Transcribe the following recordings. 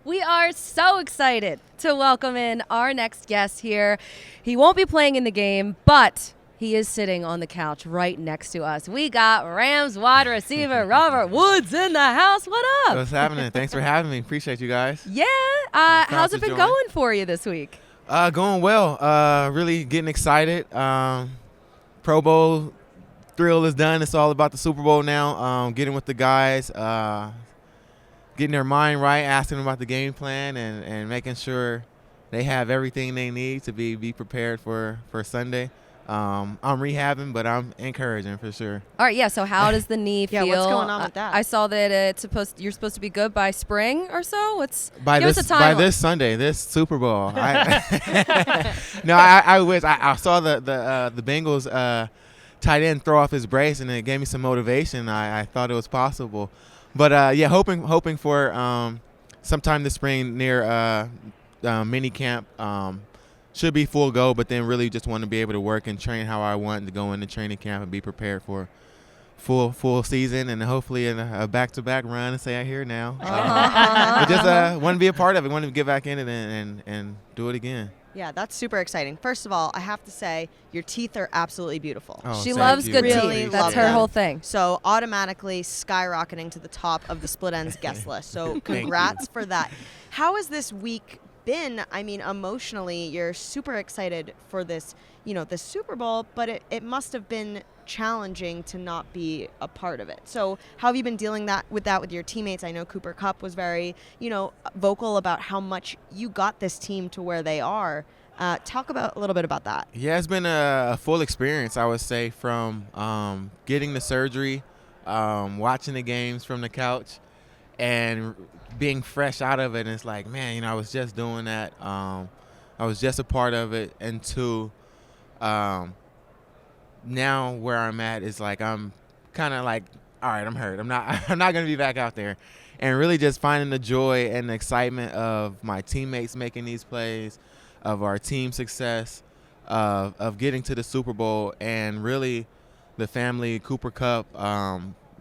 We are so excited to welcome in our next guest here. He won't be playing in the game, but he is sitting on the couch right next to us. We got Rams wide receiver Robert Woods in the house. What up? What's happening? Thanks for having me. Appreciate you guys. Yeah. How's it been going for you this week? Going well. Really getting excited. Pro Bowl thrill is done. It's all about the Super Bowl now. Getting with the guys, getting their mind right, asking them about the game plan, and making sure they have everything they need to be prepared for Sunday. I'm rehabbing, but I'm encouraging for sure. All right, yeah. So how does the knee feel? Yeah, what's going on with that? I saw that you're supposed to be good by spring or so. By give us a timeline. By this Sunday, this Super Bowl. I wish I saw the Bengals tight end throw off his brace, and it gave me some motivation. I thought it was possible, but hoping for sometime this spring near mini camp. Should be full go, but then really just want to be able to work and train how I want to go into training camp and be prepared for full season, and hopefully in a back-to-back run and say I'm here now. But just want to be a part of it, want to get back in it and do it again. Yeah, that's super exciting. First of all, I have to say your teeth are absolutely beautiful. Oh, she loves good Really teeth. That's love her them. whole thing. So automatically skyrocketing to the top of the Split Ends guest list. So congrats for that. How has this week been? I mean, emotionally, you're super excited for this, the Super Bowl, but it must have been challenging to not be a part of it. So how have you been dealing with your teammates? I know Cooper Kupp was very, vocal about how much you got this team to where they are. Talk a little bit about that. Yeah, it's been a full experience, I would say, from getting the surgery, watching the games from the couch, and being fresh out of it. And it's like, man, I was just doing that. I was just a part of it. And now where I'm at is like I'm kind of like, all right, I'm hurt. I'm not going to be back out there. And really just finding the joy and the excitement of my teammates making these plays, of our team success, of getting to the Super Bowl, and really the family, Cooper Kupp,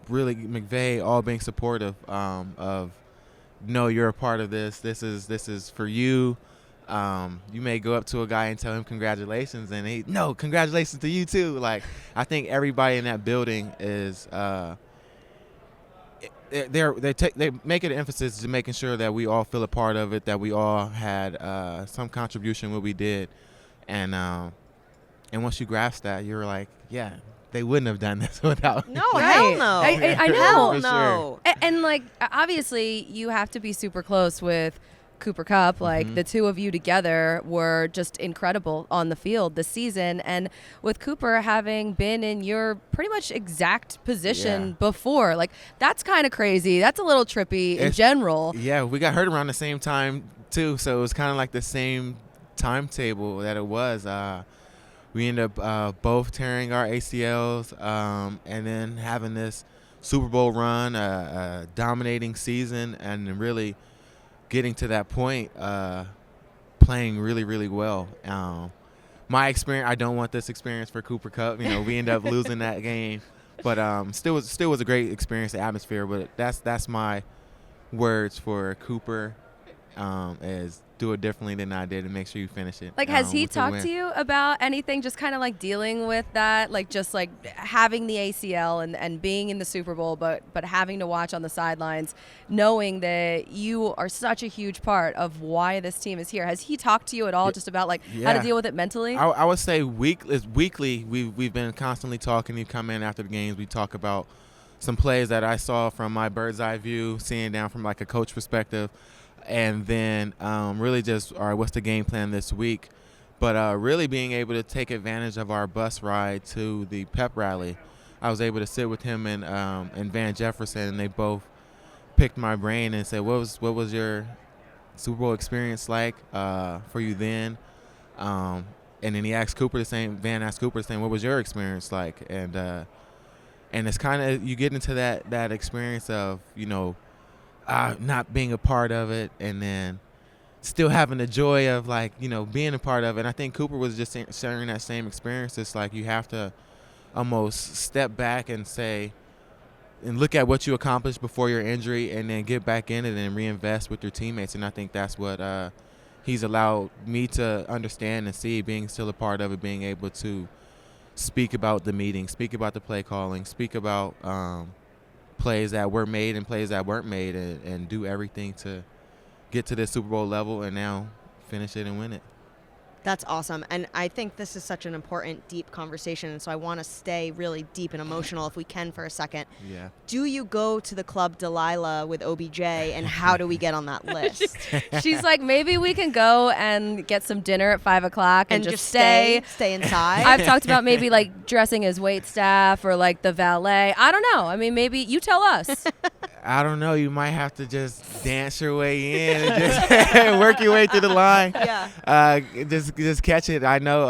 really McVay, all being supportive of, you're a part of this. This is for you. You may go up to a guy and tell him congratulations, and congratulations to you too. Like, I think everybody in that building is they make it an emphasis to making sure that we all feel a part of it, that we all had some contribution what we did, and once you grasp that, you're like, yeah, they wouldn't have done this without. No, hell no. I know. Hell For no. sure. And like, obviously, you have to be super close with Cooper Kupp. Like, the two of you together were just incredible on the field this season. And with Cooper having been in your pretty much exact position before, like, that's kind of crazy. That's a little trippy in general. Yeah, we got hurt around the same time too, so it was kind of like the same timetable that it was. We ended up both tearing our ACLs, and then having this Super Bowl run, a dominating season, and really getting to that point, playing really, really well. My experience, I don't want this experience for Cooper Kupp. We end up losing that game, but still was a great experience, the atmosphere. But that's my words for Cooper, is do it differently than I did and make sure you finish it. Like, has he with the talked win. to you about anything, just kind of like dealing with that, like just like having the ACL and being in the Super Bowl, but having to watch on the sidelines, knowing that you are such a huge part of why this team is here? Has he talked to you at all just about like how to deal with it mentally? I would say weekly. We've been constantly talking. You come in after the games, we talk about some plays that I saw from my bird's eye view, seeing down from like a coach perspective. And then really just, all right, what's the game plan this week? But really being able to take advantage of our bus ride to the pep rally. I was able to sit with him and Van Jefferson, and they both picked my brain and said, what was your Super Bowl experience like for you then? And then he asked Cooper the same. Van asked Cooper the same, what was your experience like? And it's kind of, you get into that experience of, not being a part of it, and then still having the joy of being a part of it. And I think Cooper was just sharing that same experience. It's like you have to almost step back and say, look at what you accomplished before your injury, and then get back in it and reinvest with your teammates. And I think that's what he's allowed me to understand and see, being still a part of it, being able to speak about the meeting, speak about the play calling, speak about plays that were made and plays that weren't made, and do everything to get to this Super Bowl level and now finish it and win it. That's awesome. And I think this is such an important, deep conversation. And so I want to stay really deep and emotional if we can for a second. Yeah. Do you go to the Club Delilah with OBJ, and how do we get on that list? She's like, maybe we can go and get some dinner at 5 o'clock and just stay inside. I've talked about maybe like dressing as wait staff or like the valet. I don't know. I mean, maybe you tell us. I don't know. You might have to just dance your way in and just work your way through the line. Yeah. Just catch it. I know.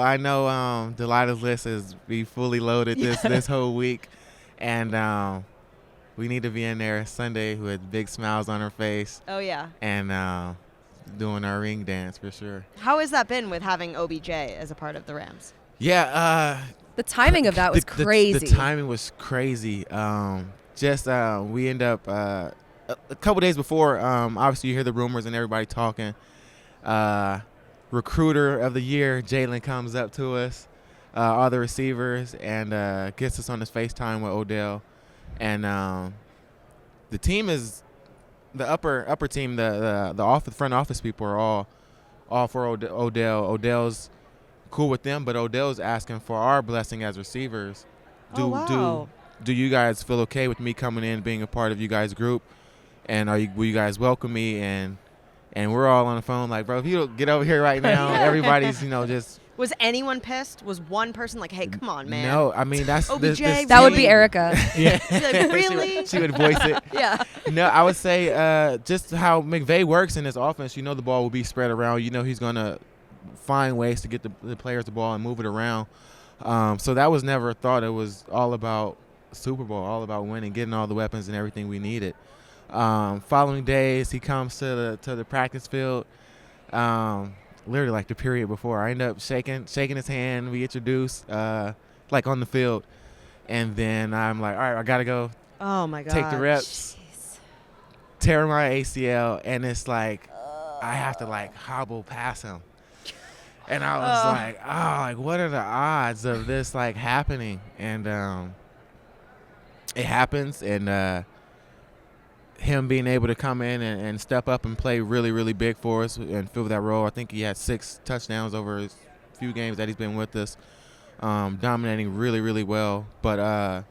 Delilah's list is be fully loaded this whole week, and we need to be in there Sunday with big smiles on our face. Oh yeah. And doing our ring dance for sure. How has that been with having OBJ as a part of the Rams? Yeah. The timing of that was crazy. The timing was crazy. We end up a couple days before. Obviously, you hear the rumors and everybody talking. Recruiter of the year, Jalen, comes up to us, all the receivers, and gets us on this FaceTime with Odell. And the team is the upper team. The front office people are all for Odell. Odell's cool with them, but Odell's asking for our blessing as receivers. Do you guys feel okay with me coming in, being a part of you guys' group? And will you guys welcome me? And we're all on the phone like, bro, if you don't get over here right now, everybody's, just. Was anyone pissed? Was one person like, hey, come on, man? No, I mean, that's OBJ, that would be Erica. Yeah. Like, really? she would voice it. Yeah. No, I would say just how McVay works in his offense, the ball will be spread around. He's going to find ways to get the players the ball and move it around. So that was never a thought. It was all about Super Bowl, all about winning, getting all the weapons and everything we needed. Following days, he comes to the practice field. Literally like the period before, I end up shaking his hand. We introduce like on the field, and then I'm like, all right, I gotta go. Oh my god! Take the reps. Jeez. Tear my ACL, and it's like I have to like hobble past him. And I was like, what are the odds of this like happening? And it happens, and him being able to come in and step up and play really, really big for us and fill that role. I think he had 6 touchdowns over his few games that he's been with us, dominating really, really well. But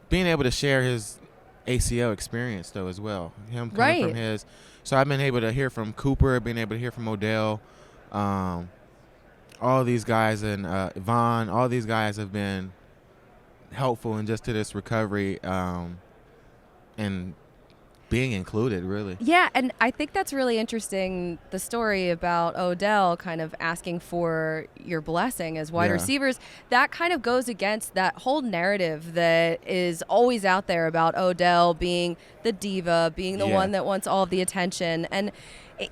being able to share his ACL experience, though, as well. Him coming from his. So I've been able to hear from Cooper, been able to hear from Odell. All these guys, and Vaughn, all these guys have been helpful in just to this recovery and being included, really. Yeah, and I think that's really interesting, the story about Odell kind of asking for your blessing as wide receivers. That kind of goes against that whole narrative that is always out there about Odell being the diva, being the one that wants all of the attention. And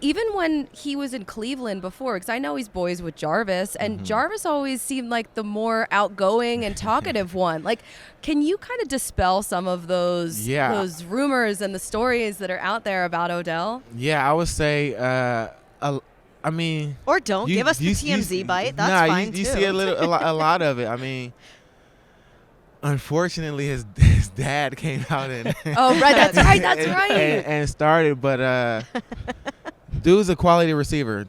even when he was in Cleveland before, because I know he's boys with Jarvis, and Jarvis always seemed like the more outgoing and talkative one. Like, can you kind of dispel some of those rumors and the stories that are out there about Odell? Yeah, I would say, I mean, or don't give us the TMZ bite. That's fine too. You see a lot of it. I mean, unfortunately, his dad came out and that's right, and started, but. Dude's a quality receiver.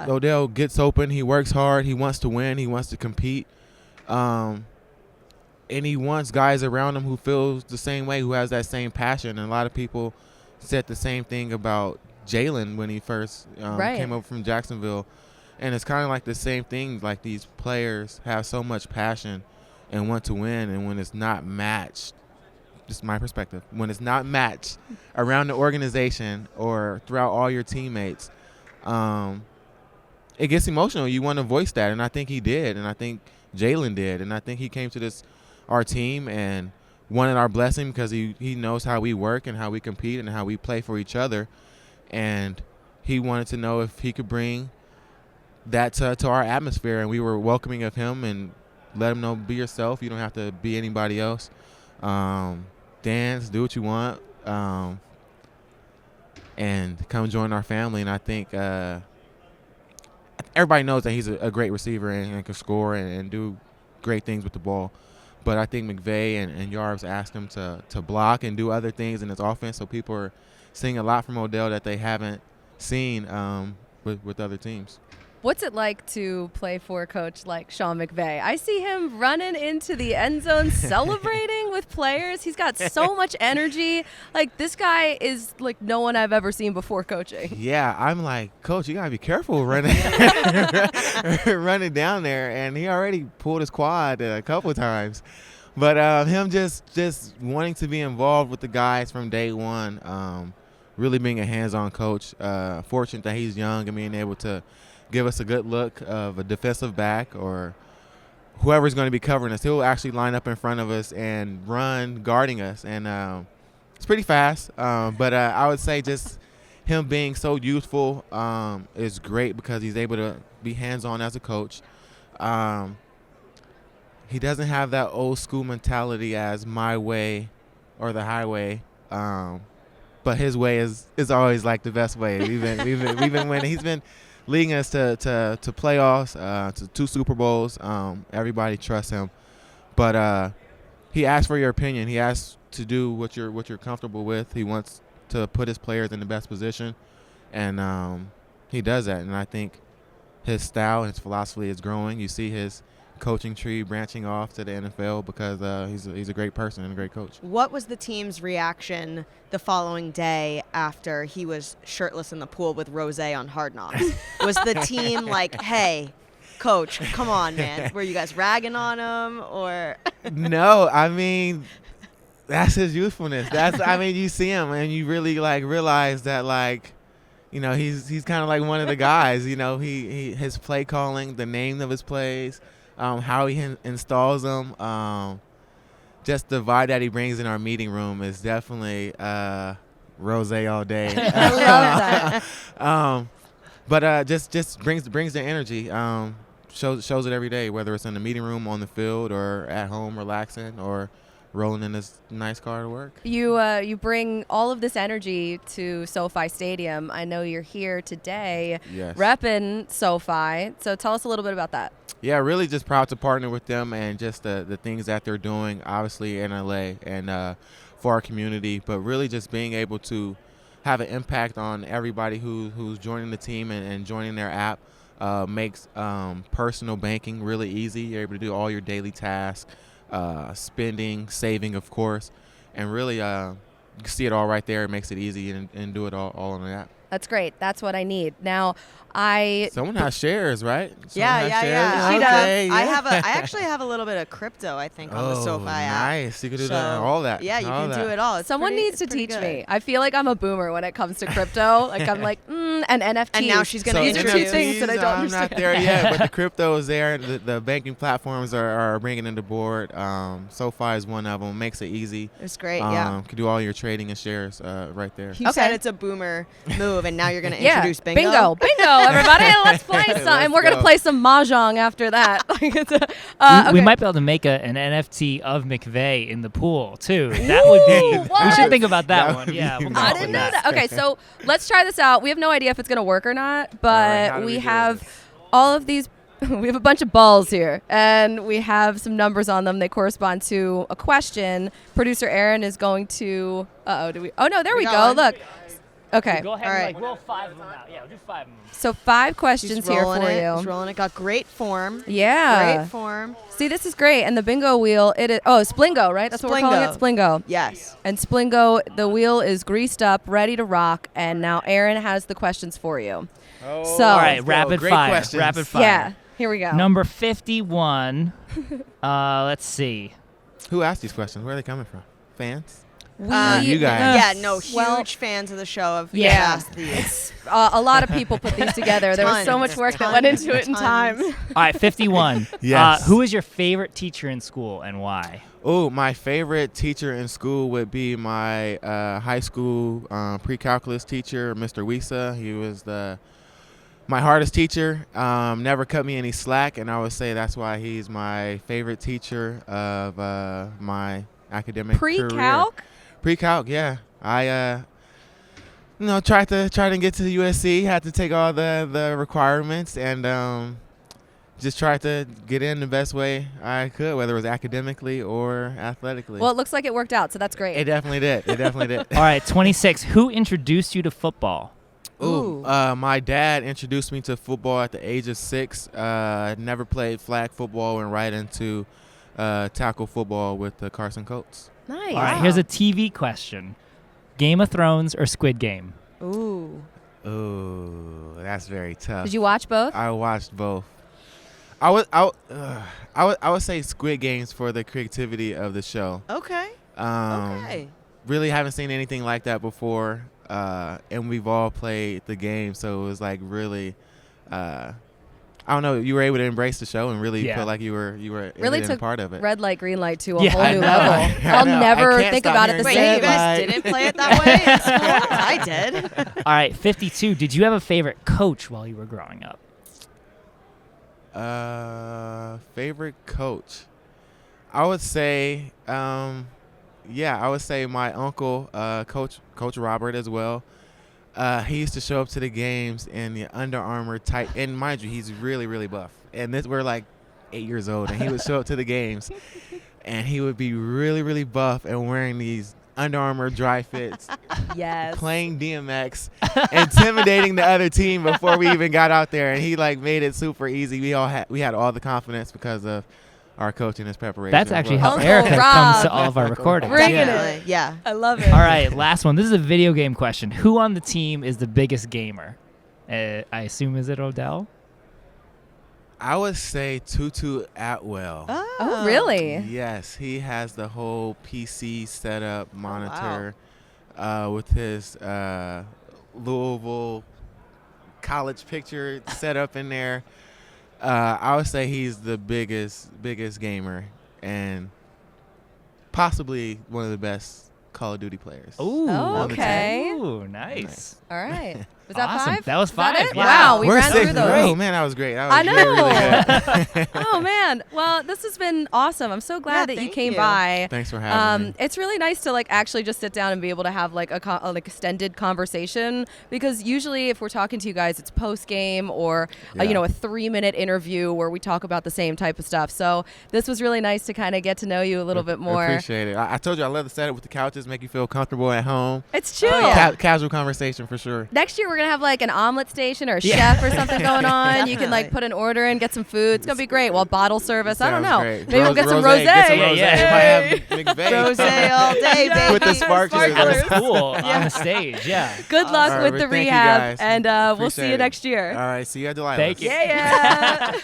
Odell gets open. He works hard. He wants to win. He wants to compete. And he wants guys around him who feels the same way, who has that same passion. And a lot of people said the same thing about Jalen when he first came over from Jacksonville. And it's kind of like the same thing. Like, these players have so much passion and want to win. And when it's not matched, just my perspective, when it's not matched around the organization or throughout all your teammates, it gets emotional. You want to voice that, and I think he did, and I think Jalen did, and I think he came to our team and wanted our blessing because he knows how we work and how we compete and how we play for each other, and he wanted to know if he could bring that to our atmosphere, and we were welcoming of him and let him know, be yourself. You don't have to be anybody else. dance, do what you want, and come join our family. And I think everybody knows that he's a great receiver and can score and do great things with the ball. But I think McVay and Yarbs asked him to block and do other things in his offense, so people are seeing a lot from Odell that they haven't seen with other teams. What's it like to play for a coach like Sean McVay? I see him running into the end zone celebrating with players. He's got so much energy. Like, this guy is like no one I've ever seen before coaching. Yeah, I'm like, Coach, you got to be careful running running down there. And he already pulled his quad a couple of times. But him just wanting to be involved with the guys from day one, really being a hands-on coach. Fortunate that he's young and being able to give us a good look of a defensive back or whoever's going to be covering us. He'll actually line up in front of us and run guarding us. And it's pretty fast. But I would say just him being so youthful is great because he's able to be hands-on as a coach. He doesn't have that old school mentality as my way or the highway. But his way is always like the best way. We've been winning. He's been leading us to playoffs, to 2 Super Bowls. Everybody trusts him. But he asks for your opinion. He asks to do what you're comfortable with. He wants to put his players in the best position. And he does that. And I think his style, his philosophy is growing. You see his coaching tree branching off to the NFL because he's a great person and a great coach. What was the team's reaction the following day after he was shirtless in the pool with Rosé on Hard Knocks? Was the team like, hey, Coach, come on, man? Were you guys ragging on him or? No, I mean, that's his youthfulness. You see him and you really like realize that he's kind of like one of the guys. His play calling, the name of his plays. How he installs them, just the vibe that he brings in our meeting room is definitely rosé all day. I love that. But just brings the energy. Shows it every day, whether it's in the meeting room, on the field, or at home relaxing, or rolling in this nice car to work. You bring all of this energy to SoFi Stadium. I know you're here today, yes, repping SoFi. So tell us a little bit about that. Yeah, really just proud to partner with them and just the things that they're doing, obviously in LA and for our community, but really just being able to have an impact on everybody who's joining the team and joining their app. Makes personal banking really easy. You're able to do all your daily tasks, spending, saving, of course, and really you can see it all right there. It makes it easy and do it all on the app. That's great. That's what I need. Now, someone has shares, right? Yeah. She does. Yeah. I actually have a little bit of crypto, I think, on the SoFi app. Nice. You can do that, all that. Yeah, you can do it all. Someone needs to teach me. I feel like I'm a boomer when it comes to crypto. Like I'm like, and NFTs. And now she's going to These are two introduce. things that I don't understand. I'm not there yet, but the crypto is there. The banking platforms are bringing it to board. SoFi is one of them. Makes it easy. It's great, yeah. Can do all your trading and shares right there. You said it's a boomer move, and now you're going to introduce Bingo. Bingo, everybody. Let's play some. And we're going to play some Mahjong after that. We might be able to make an NFT of McVay in the pool, too. That would be. What? We should think about that one. Yeah. We'll I didn't know that. Okay, so let's try this out. We have no idea if it's going to work or not, but how do we we do have this? all of these. We have a bunch of balls here, and we have some numbers on them. They correspond to a question. Producer Aaron is going to. Oh no, there we go. Look. Okay. Go ahead All right. and roll 5 of them out. Yeah, we'll do 5 of them. So 5 questions She's here rolling for it. you. She's rolling it. Got great form. Yeah. Great form. See, this is great. And the bingo wheel, it is. Oh, Splingo, right? That's what we're calling it? Splingo. Yes. And Splingo, the wheel is greased up, ready to rock. And now Aaron has the questions for you. Oh, So- All right, rapid Great fire. questions. Rapid fire. Yeah. Here we go. Number 51. Let's see. Who asked these questions? Where are they coming from? Fans? We, you guys. Yeah, no, huge Well, fans of the show have yeah. asked these. a lot of people put these together. There was so much work that went into it in time. All right, 51. Yes. Who is your favorite teacher in school and why? Oh, my favorite teacher in school would be my high school pre-calculus teacher, Mr. Wisa. He was my hardest teacher. Never cut me any slack, and I would say that's why he's my favorite teacher of my academic career. Pre-calc? Pre-calc, yeah. I tried to get to the USC. Had to take all the requirements and just tried to get in the best way I could, whether it was academically or athletically. Well, it looks like it worked out, so that's great. It definitely did. All right, 26. Who introduced you to football? Ooh. My dad introduced me to football at the age of 6. Never played flag football, went right into tackle football with the Carson Colts. Nice. All right, here's a TV question. Game of Thrones or Squid Game? Ooh. That's very tough. Did you watch both? I watched both. I would say Squid Games for the creativity of the show. Okay. Okay. Really haven't seen anything like that before, and we've all played the game, so it was like really, I don't know. You were able to embrace the show and really feel like you were really took part of it. Red light, green light to a whole I new know. level. I'll never think about it the Wait, same. you guys didn't play it that way in school? I did. All right, 52. Did you have a favorite coach while you were growing up? Favorite coach, I would say, I would say my uncle, Coach Robert as well. He used to show up to the games in the Under Armour type, and mind you, he's really, really buff. And we're like 8 years old, and he would show up to the games, and he would be really, really buff and wearing these Under Armour dry fits, Yes. playing DMX, intimidating the other team before we even got out there, and he like made it super easy. We had all the confidence because of our coach and his preparation. That's actually how Uncle Erica Rob. comes to all of our recordings. Bringing Definitely. Yeah. I love it. All right, last one. This is a video game question. Who on the team is the biggest gamer? I assume, is it Odell? I would say Tutu Atwell. Oh, really? Yes, he has the whole PC setup monitor with his Louisville college picture set up in there. I would say he's the biggest gamer and possibly one of the best Call of Duty players. Ooh, Oh, okay. Ooh, nice. All right. Was that Awesome. 5? That was Is that 5, it? yeah. Wow, we We're ran 6. through those. Oh man, that was great. That was I know. really good. Oh man. Well, this has been awesome. I'm so glad that you thank came you. by. Thanks for having me. It's really nice to like actually just sit down and be able to have like a extended conversation, because usually if we're talking to you guys, it's post game or a 3-minute interview where we talk about the same type of stuff. So this was really nice to kind of get to know you a little bit more. Appreciate it. I told you I love the setup with the couches, make you feel comfortable at home. It's chill. Casual conversation for sure. Next year we're gonna have like an omelet station or a chef or something going on. You can like Definitely. put an order in, get some food. It's gonna be great. Well, bottle service. I don't Sounds know. great. Maybe we'll get some Rosé. rosé. Get some Yeah, rosé. yeah. Might have McVay. Rosé all day, baby. With the sparklers. That was cool on the stage, yeah. Good luck All right, with well, the thank you rehab, guys. and we'll see Appreciate you it. next year. All right, see you at Delilah. Thank you. Yeah.